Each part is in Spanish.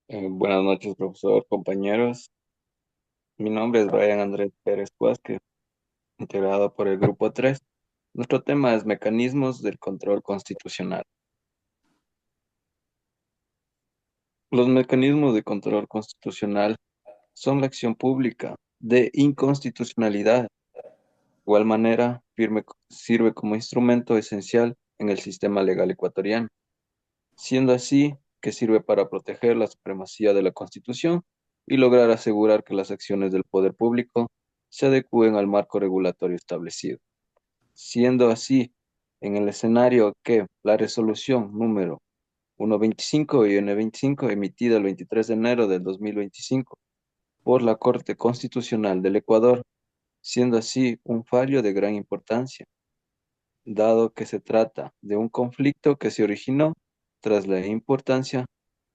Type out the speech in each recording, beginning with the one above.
Buenas noches, profesor, compañeros. Mi nombre es Brian Andrés Pérez Cuásquez, integrado por el Grupo 3. Nuestro tema es mecanismos del control constitucional. Los mecanismos de control constitucional son la acción pública de inconstitucionalidad. De igual manera, sirve como instrumento esencial en el sistema legal ecuatoriano, siendo así que sirve para proteger la supremacía de la Constitución y lograr asegurar que las acciones del poder público se adecúen al marco regulatorio establecido. Siendo así, en el escenario que la resolución número 125 y N25 emitida el 23 de enero del 2025 por la Corte Constitucional del Ecuador, siendo así un fallo de gran importancia, dado que se trata de un conflicto que se originó tras la importancia,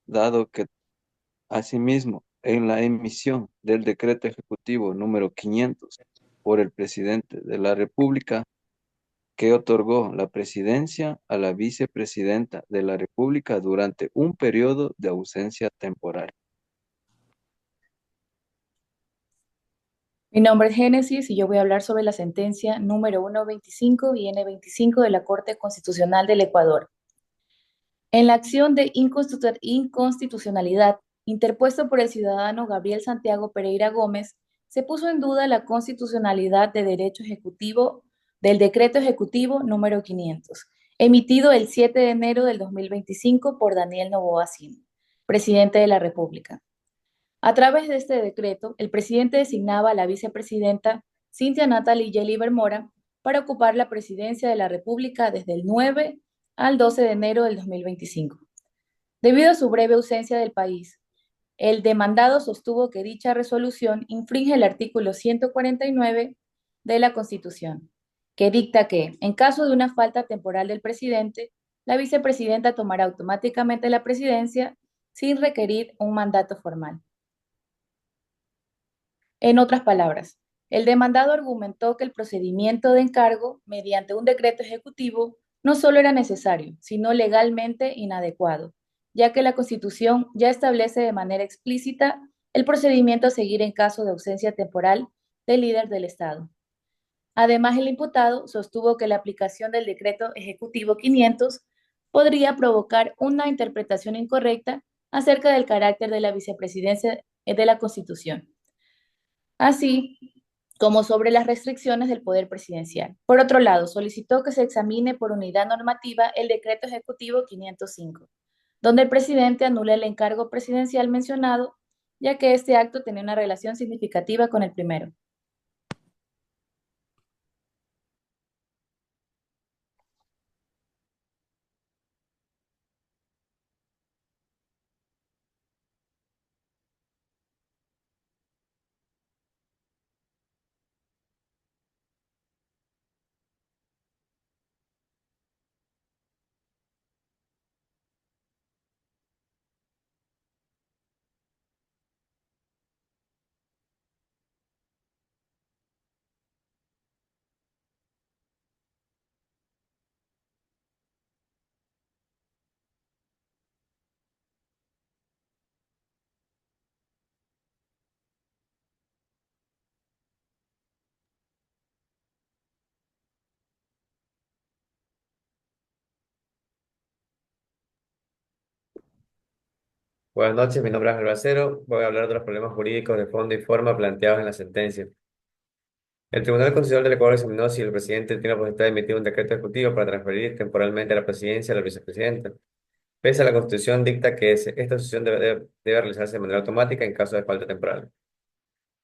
dado que asimismo en la emisión del decreto ejecutivo número 500 por el presidente de la República, que otorgó la presidencia a la vicepresidenta de la República durante un periodo de ausencia temporal. Mi nombre es Génesis y yo voy a hablar sobre la sentencia número 125 y N25 de la Corte Constitucional del Ecuador. En la acción de inconstitucionalidad interpuesto por el ciudadano Gabriel Santiago Pereira Gómez, se puso en duda la constitucionalidad de derecho ejecutivo del decreto ejecutivo número 500, emitido el 7 de enero del 2025 por Daniel Noboa Sim, presidente de la República. A través de este decreto, el presidente designaba a la vicepresidenta Cynthia Natalie Yeliver Mora para ocupar la presidencia de la República desde el 9 al 12 de enero del 2025. Debido a su breve ausencia del país, el demandado sostuvo que dicha resolución infringe el artículo 149 de la Constitución, que dicta que, en caso de una falta temporal del presidente, la vicepresidenta tomará automáticamente la presidencia sin requerir un mandato formal. En otras palabras, el demandado argumentó que el procedimiento de encargo mediante un decreto ejecutivo no solo era necesario, sino legalmente inadecuado, ya que la Constitución ya establece de manera explícita el procedimiento a seguir en caso de ausencia temporal del líder del Estado. Además, el imputado sostuvo que la aplicación del decreto ejecutivo 500 podría provocar una interpretación incorrecta acerca del carácter de la vicepresidencia de la Constitución, así como sobre las restricciones del poder presidencial. Por otro lado, solicitó que se examine por unidad normativa el decreto ejecutivo 505, donde el presidente anula el encargo presidencial mencionado, ya que este acto tenía una relación significativa con el primero. Buenas noches, mi nombre es Albacero. Voy a hablar de los problemas jurídicos de fondo y forma planteados en la sentencia. El Tribunal Constitucional del Ecuador examinó si el presidente tiene la potestad de emitir un decreto ejecutivo para transferir temporalmente la presidencia a la vicepresidenta. Pese a la Constitución, dicta que esta sucesión debe realizarse de manera automática en caso de falta temporal.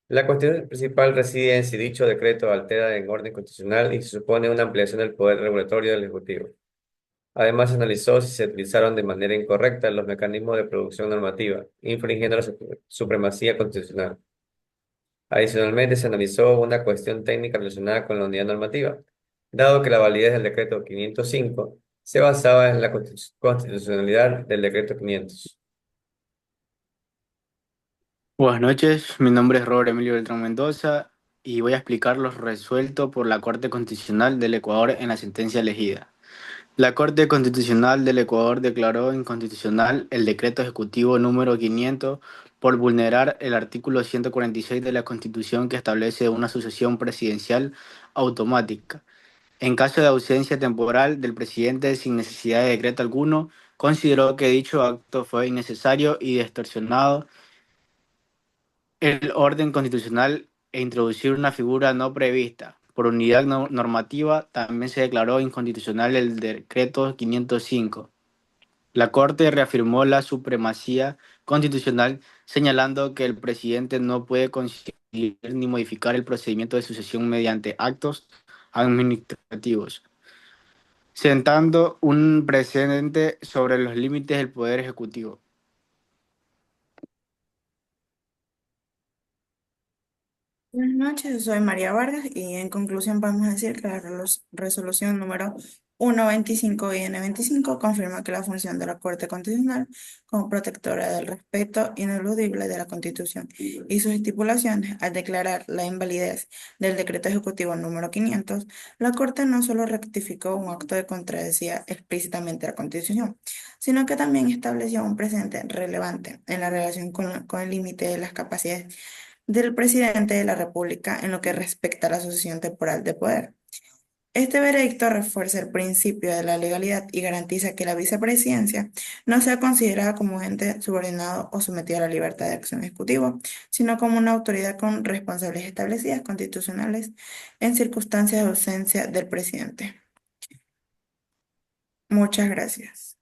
La cuestión principal reside en si dicho decreto altera en orden constitucional y se supone una ampliación del poder regulatorio del Ejecutivo. Además, se analizó si se utilizaron de manera incorrecta los mecanismos de producción normativa, infringiendo la supremacía constitucional. Adicionalmente, se analizó una cuestión técnica relacionada con la unidad normativa, dado que la validez del decreto 505 se basaba en la constitucionalidad del decreto 500. Buenas noches, mi nombre es Robert Emilio Beltrán Mendoza y voy a explicar lo resuelto por la Corte Constitucional del Ecuador en la sentencia elegida. La Corte Constitucional del Ecuador declaró inconstitucional el decreto ejecutivo número 500 por vulnerar el artículo 146 de la Constitución que establece una sucesión presidencial automática. En caso de ausencia temporal del presidente sin necesidad de decreto alguno, consideró que dicho acto fue innecesario y distorsionado el orden constitucional e introducir una figura no prevista. Por unidad normativa, también se declaró inconstitucional el decreto 505. La Corte reafirmó la supremacía constitucional, señalando que el presidente no puede conciliar ni modificar el procedimiento de sucesión mediante actos administrativos, sentando un precedente sobre los límites del poder ejecutivo. Buenas noches, yo soy María Vargas y en conclusión vamos a decir que la resolución número 125 y N25 confirma que la función de la Corte Constitucional como protectora del respeto ineludible de la Constitución y sus estipulaciones al declarar la invalidez del decreto ejecutivo número 500, la Corte no solo rectificó un acto que contradecía explícitamente la Constitución, sino que también estableció un precedente relevante en la relación con el límite de las capacidades del presidente de la República en lo que respecta a la sucesión temporal de poder. Este veredicto refuerza el principio de la legalidad y garantiza que la vicepresidencia no sea considerada como un ente subordinado o sometido a la libertad de acción ejecutivo, sino como una autoridad con responsabilidades establecidas constitucionales en circunstancias de ausencia del presidente. Muchas gracias.